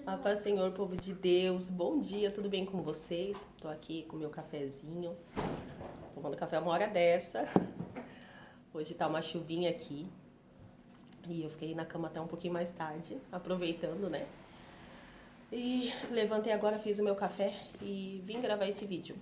A paz, Senhor, povo de Deus. Bom dia, tudo bem com vocês? Tô aqui com meu cafezinho, tomando café uma hora dessa. Hoje tá uma chuvinha aqui e eu fiquei na cama até um pouquinho mais tarde, aproveitando, né? E levantei agora, fiz o meu café e vim gravar esse vídeo.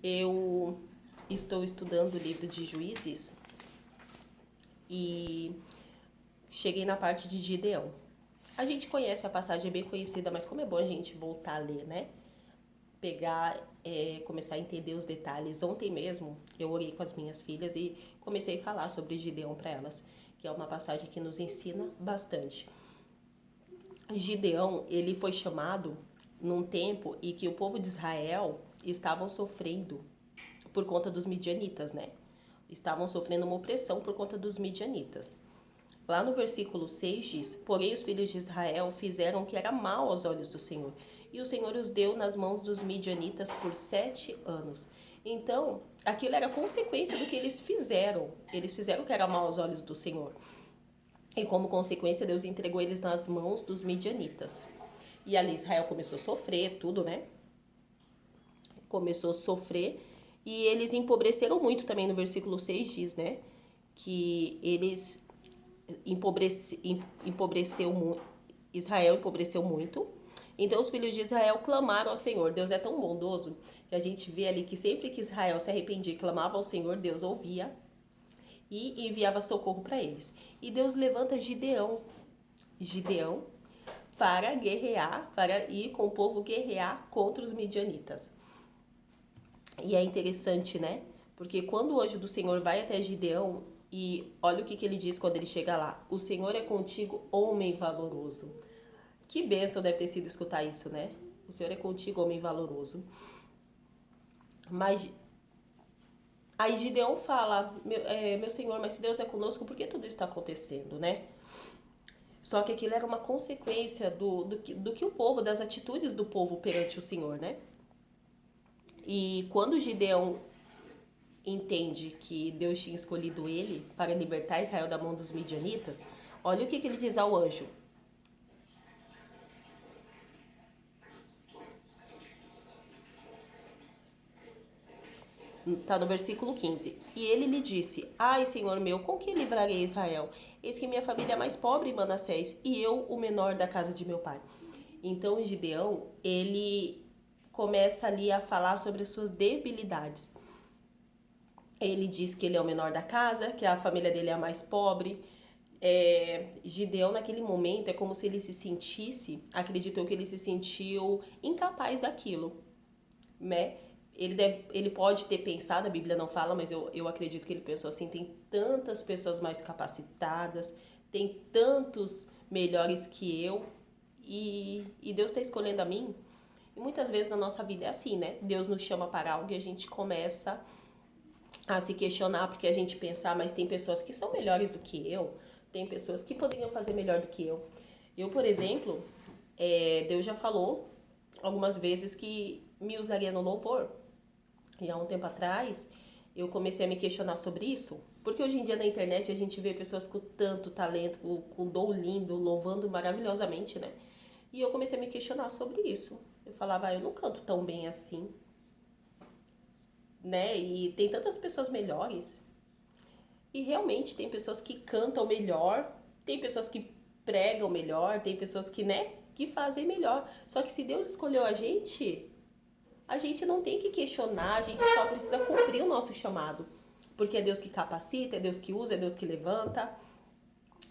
Eu estou estudando o livro de Juízes e cheguei na parte de Gideão. A gente conhece a passagem, é bem conhecida, mas como é bom a gente voltar a ler, né? Começar a entender os detalhes. Ontem mesmo eu orei com as minhas filhas e comecei a falar sobre Gideão para elas, que é uma passagem que nos ensina bastante. Gideão, ele foi chamado num tempo em que o povo de Israel estavam sofrendo por conta dos midianitas, né? Estavam sofrendo uma opressão por conta dos midianitas. Lá no versículo 6 diz: Porém os filhos de Israel fizeram o que era mal aos olhos do Senhor, e o Senhor os deu nas mãos dos midianitas por 7 anos. Então, aquilo era consequência do que eles fizeram. Eles fizeram o que era mal aos olhos do Senhor. E como consequência, Deus entregou eles nas mãos dos midianitas. E ali Israel começou a sofrer, tudo, né? Começou a sofrer. E eles empobreceram muito também, no versículo 6 diz, né? Que eles empobreceu Israel empobreceu muito. Então os filhos de Israel clamaram ao Senhor. Deus é tão bondoso que a gente vê ali que sempre que Israel se arrependia e clamava ao Senhor, Deus ouvia e enviava socorro para eles. E Deus levanta Gideão para guerrear, para ir com o povo guerrear contra os midianitas. E é interessante, né? Porque quando o anjo do Senhor vai até Gideão, e olha o que ele diz quando ele chega lá: O Senhor é contigo, homem valoroso. Que bênção deve ter sido escutar isso, né? O Senhor é contigo, homem valoroso. Mas aí Gideão fala: meu Senhor, mas se Deus é conosco, por que tudo isso está acontecendo, né? Só que aquilo era uma consequência do que o povo, das atitudes do povo perante o Senhor, né? E quando Gideão entende que Deus tinha escolhido ele para libertar Israel da mão dos midianitas, olha o que ele diz ao anjo. Está no versículo 15. E ele lhe disse: Ai, Senhor meu, com que livrarei Israel? Eis que minha família é mais pobre em Manassés, e eu o menor da casa de meu pai. Então Gideão, ele começa ali a falar sobre as suas debilidades. Ele diz que ele é o menor da casa, que a família dele é a mais pobre. Gideão, naquele momento, é como se ele se sentisse, acreditou que ele se sentiu incapaz daquilo, né? Ele pode ter pensado, a Bíblia não fala, mas eu acredito que ele pensou assim: tem tantas pessoas mais capacitadas, tem tantos melhores que eu, e Deus está escolhendo a mim. E muitas vezes na nossa vida é assim, né? Deus nos chama para algo e a gente começa a se questionar porque a gente pensa: mas tem pessoas que são melhores do que eu, tem pessoas que poderiam fazer melhor do que eu. Eu, por exemplo, Deus já falou algumas vezes que me usaria no louvor. E há um tempo atrás eu comecei a me questionar sobre isso, porque hoje em dia na internet a gente vê pessoas com tanto talento, com dom lindo, louvando maravilhosamente, né? E eu comecei a me questionar sobre isso. Eu falava: eu não canto tão bem assim, né? E tem tantas pessoas melhores. E realmente tem pessoas que cantam melhor, tem pessoas que pregam melhor, tem pessoas que, né, que fazem melhor. Só que se Deus escolheu a gente não tem que questionar, a gente só precisa cumprir o nosso chamado. Porque é Deus que capacita, é Deus que usa, é Deus que levanta.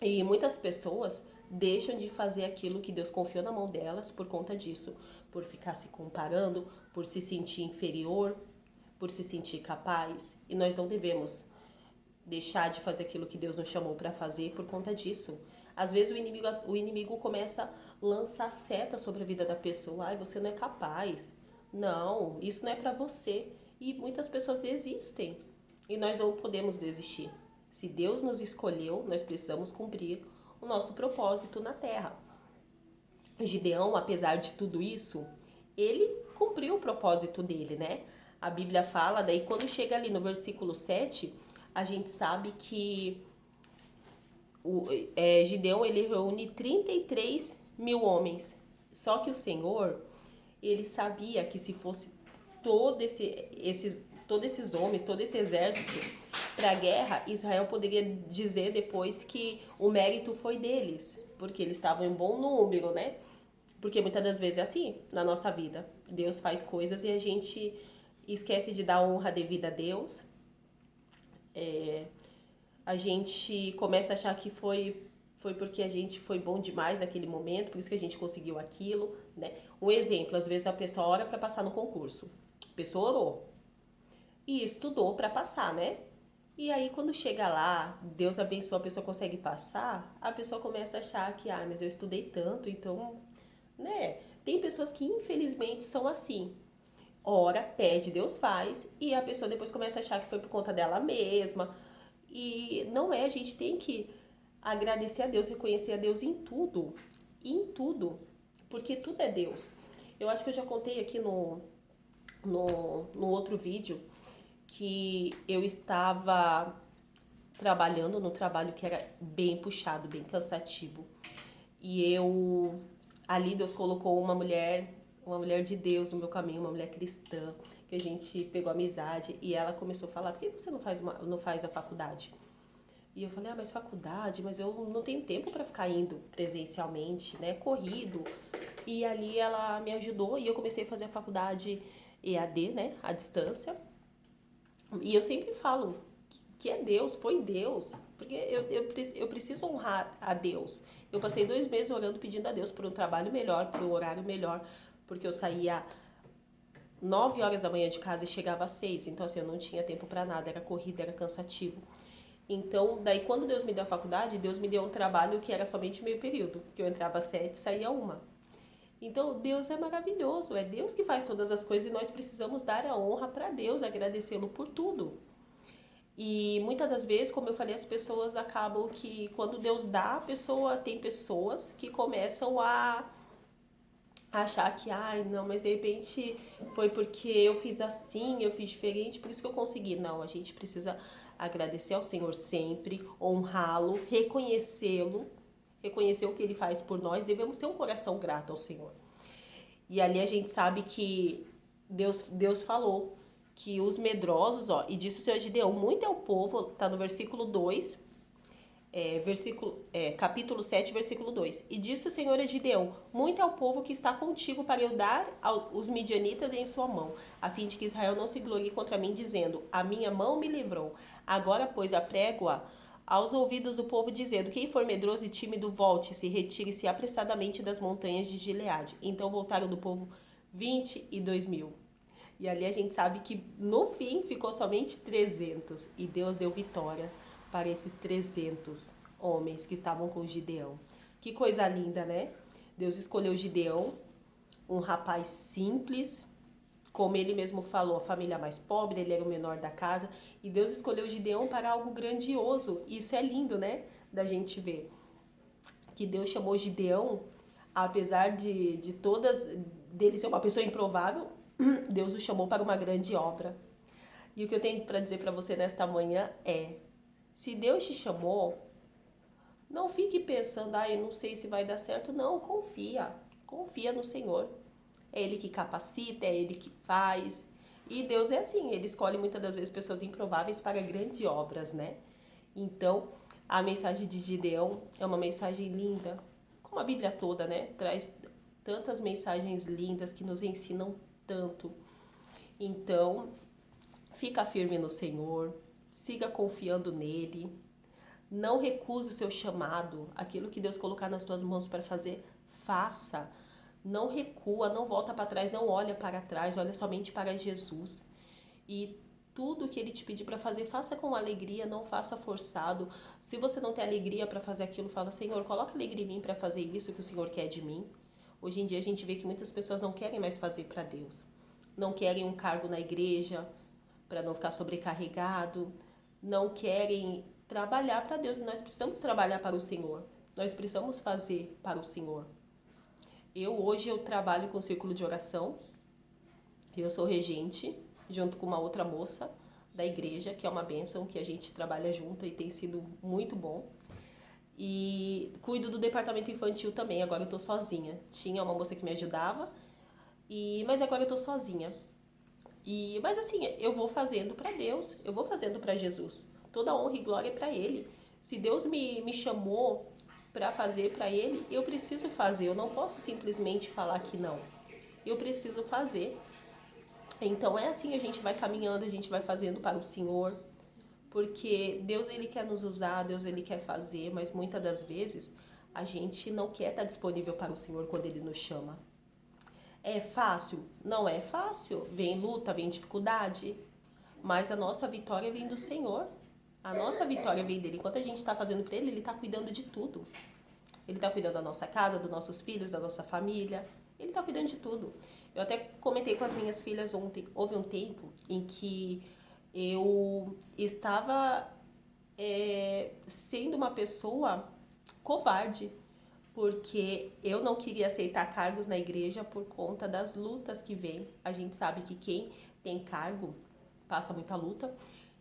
E muitas pessoas deixam de fazer aquilo que Deus confiou na mão delas por conta disso, por ficar se comparando, por se sentir inferior, por se sentir capaz. E nós não devemos deixar de fazer aquilo que Deus nos chamou para fazer por conta disso. Às vezes o inimigo começa a lançar seta sobre a vida da pessoa. Ai, você não é capaz. Não, isso não é para você. E muitas pessoas desistem. E nós não podemos desistir. Se Deus nos escolheu, nós precisamos cumprir o nosso propósito na terra. Gideão, apesar de tudo isso, ele cumpriu o propósito dele, né? A Bíblia fala, daí quando chega ali no versículo 7, a gente sabe que Gideão ele reúne 33 mil homens, Só que o Senhor, ele sabia que se fosse todos esses homens, todo esse exército para a guerra, Israel poderia dizer depois que o mérito foi deles, porque eles estavam em bom número, né? Porque muitas das vezes é assim na nossa vida. Deus faz coisas e a gente esquece de dar honra devida a Deus. A gente começa a achar que foi porque a gente foi bom demais naquele momento, por isso que a gente conseguiu aquilo, né? Um exemplo, às vezes a pessoa ora para passar no concurso. A pessoa orou e estudou para passar, né? E aí quando chega lá, Deus abençoa, a pessoa consegue passar, a pessoa começa a achar que, mas eu estudei tanto, então, né? Tem pessoas que infelizmente são assim. Ora, pede, Deus faz, e a pessoa depois começa a achar que foi por conta dela mesma. E não é, a gente tem que agradecer a Deus, reconhecer a Deus em tudo, porque tudo é Deus. Eu acho que eu já contei aqui no outro vídeo que eu estava trabalhando no trabalho que era bem puxado, bem cansativo. E ali Deus colocou uma mulher de Deus no meu caminho, uma mulher cristã, que a gente pegou amizade e ela começou a falar: "Por que você não faz a faculdade?" E eu falei: mas faculdade, mas eu não tenho tempo para ficar indo presencialmente, né? Corrido. E ali ela me ajudou e eu comecei a fazer a faculdade EAD, né? À distância. E eu sempre falo que é Deus, foi Deus, porque eu preciso honrar a Deus. Eu passei 2 meses orando, pedindo a Deus por um trabalho melhor, por um horário melhor, porque eu saía 9 horas da manhã de casa e chegava às 6, então assim, eu não tinha tempo para nada, era corrida, era cansativo. Então, daí quando Deus me deu a faculdade, Deus me deu um trabalho que era somente meio período, que eu entrava às 7 e saía 1. Então, Deus é maravilhoso, é Deus que faz todas as coisas e nós precisamos dar a honra para Deus, agradecê-lo por tudo. E muitas das vezes, como eu falei, as pessoas acabam que quando Deus dá, tem pessoas que começam a achar que, não, mas de repente foi porque eu fiz assim, eu fiz diferente, por isso que eu consegui. Não, a gente precisa agradecer ao Senhor sempre, honrá-lo, reconhecê-lo, reconhecer o que ele faz por nós, devemos ter um coração grato ao Senhor. E ali a gente sabe que Deus falou que os medrosos, e disse o Senhor Gideão, muito é o povo, tá no versículo 2, capítulo 7, versículo 2. E disse o Senhor a Gideão: muito é o povo que está contigo para eu dar os midianitas em sua mão, a fim de que Israel não se glorie contra mim, dizendo: a minha mão me livrou. Agora, pois, aprego-a aos ouvidos do povo, dizendo: quem for medroso e tímido, volte-se, retire-se apressadamente das montanhas de Gileade. Então voltaram do povo 22.000. E ali a gente sabe que no fim ficou somente 300. E Deus deu vitória para esses 300 homens que estavam com Gideão. Que coisa linda, né? Deus escolheu Gideão, um rapaz simples, como ele mesmo falou, a família mais pobre, ele era o menor da casa. E Deus escolheu Gideão para algo grandioso. Isso é lindo, né? Da gente ver. Que Deus chamou Gideão, apesar de todas dele ser uma pessoa improvável, Deus o chamou para uma grande obra. E o que eu tenho para dizer para você nesta manhã é: se Deus te chamou, não fique pensando, eu não sei se vai dar certo. Não, confia. Confia no Senhor. É Ele que capacita, é Ele que faz. E Deus é assim, Ele escolhe muitas das vezes pessoas improváveis para grandes obras, né? Então, a mensagem de Gideão é uma mensagem linda, como a Bíblia toda, né? Traz tantas mensagens lindas que nos ensinam tanto. Então, fica firme no Senhor, siga confiando nele, não recuse o seu chamado, aquilo que Deus colocar nas tuas mãos para fazer, faça. Não recua, não volta para trás, não olha para trás, olha somente para Jesus. E tudo que ele te pedir para fazer, faça com alegria, não faça forçado. Se você não tem alegria para fazer aquilo, fala: Senhor, coloca alegria em mim para fazer isso que o Senhor quer de mim. Hoje em dia a gente vê que muitas pessoas não querem mais fazer para Deus. Não querem um cargo na igreja para não ficar sobrecarregado. Não querem trabalhar para Deus. E nós precisamos trabalhar para o Senhor. Nós precisamos fazer para o Senhor. Hoje eu trabalho com o círculo de oração. Eu sou regente, junto com uma outra moça da igreja, que é uma bênção, que a gente trabalha junto e tem sido muito bom. E cuido do departamento infantil também, agora eu tô sozinha. Tinha uma moça que me ajudava, mas agora eu tô sozinha. Mas assim, eu vou fazendo para Deus, eu vou fazendo para Jesus. Toda honra e glória é para Ele. Se Deus me chamou para fazer para Ele, eu preciso fazer. Eu não posso simplesmente falar que não. Eu preciso fazer. Então é assim, a gente vai caminhando, a gente vai fazendo para o Senhor. Porque Deus, Ele quer nos usar, Deus, Ele quer fazer, mas muitas das vezes a gente não quer estar disponível para o Senhor quando Ele nos chama. É fácil? Não é fácil. Vem luta, vem dificuldade. Mas a nossa vitória vem do Senhor. A nossa vitória vem dele. Enquanto a gente está fazendo para ele, ele está cuidando de tudo. Ele está cuidando da nossa casa, dos nossos filhos, da nossa família. Ele está cuidando de tudo. Eu até comentei com as minhas filhas ontem. Houve um tempo em que eu estava sendo uma pessoa covarde, porque eu não queria aceitar cargos na igreja por conta das lutas que vem. A gente sabe que quem tem cargo passa muita luta.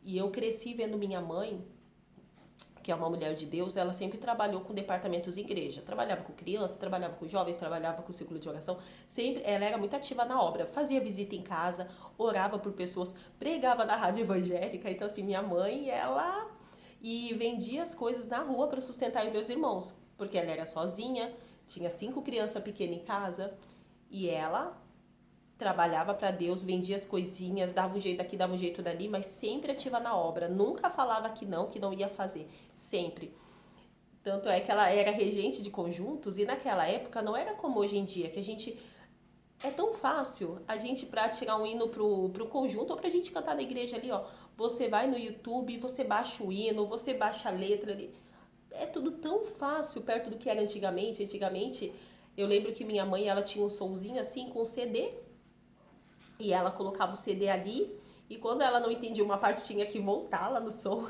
E eu cresci vendo minha mãe, que é uma mulher de Deus, ela sempre trabalhou com departamentos em igreja. Trabalhava com criança, trabalhava com jovens, trabalhava com círculo de oração. Sempre ela era muito ativa na obra. Fazia visita em casa, orava por pessoas, pregava na rádio evangélica. Então, assim, minha mãe, ela... E vendia as coisas na rua para sustentar os meus irmãos. Porque ela era sozinha, tinha 5 crianças pequenas em casa. E ela trabalhava para Deus, vendia as coisinhas, dava um jeito aqui, dava um jeito dali, mas sempre ativa na obra. Nunca falava que não ia fazer. Sempre. Tanto é que ela era regente de conjuntos e naquela época não era como hoje em dia, que a gente... É tão fácil a gente para tirar um hino pro conjunto ou pra gente cantar na igreja ali, ó. Você vai no YouTube, você baixa o hino, você baixa a letra ali. É tudo tão fácil perto do que era antigamente. Antigamente, eu lembro que minha mãe, ela tinha um sonzinho assim com CD e ela colocava o CD ali e quando ela não entendia uma parte tinha que voltar lá no som.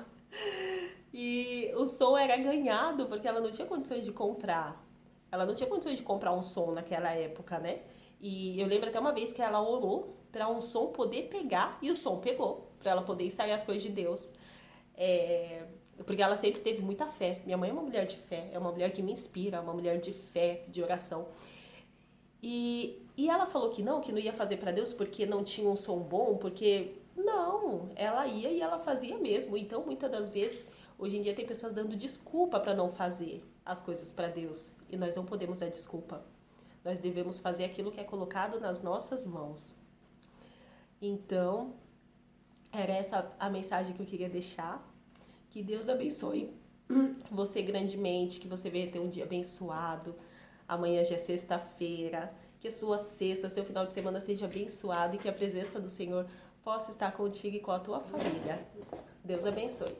E o som era ganhado porque ela não tinha condições de comprar. Ela não tinha condições de comprar um som naquela época, né? E eu lembro até uma vez que ela orou para um som poder pegar e o som pegou, para ela poder ensaiar as coisas de Deus. Porque ela sempre teve muita fé. Minha mãe é uma mulher de fé, é uma mulher que me inspira, é uma mulher de fé, de oração. E ela falou que não ia fazer para Deus porque não tinha um som bom, porque não, ela ia e ela fazia mesmo. Então, muitas das vezes, hoje em dia tem pessoas dando desculpa para não fazer as coisas para Deus, e nós não podemos dar desculpa. Nós devemos fazer aquilo que é colocado nas nossas mãos. Então, era essa a mensagem que eu queria deixar. Que Deus abençoe você grandemente, que você venha ter um dia abençoado. Amanhã já é sexta-feira, que a sua sexta, seu final de semana seja abençoado e que a presença do Senhor possa estar contigo e com a tua família. Deus abençoe.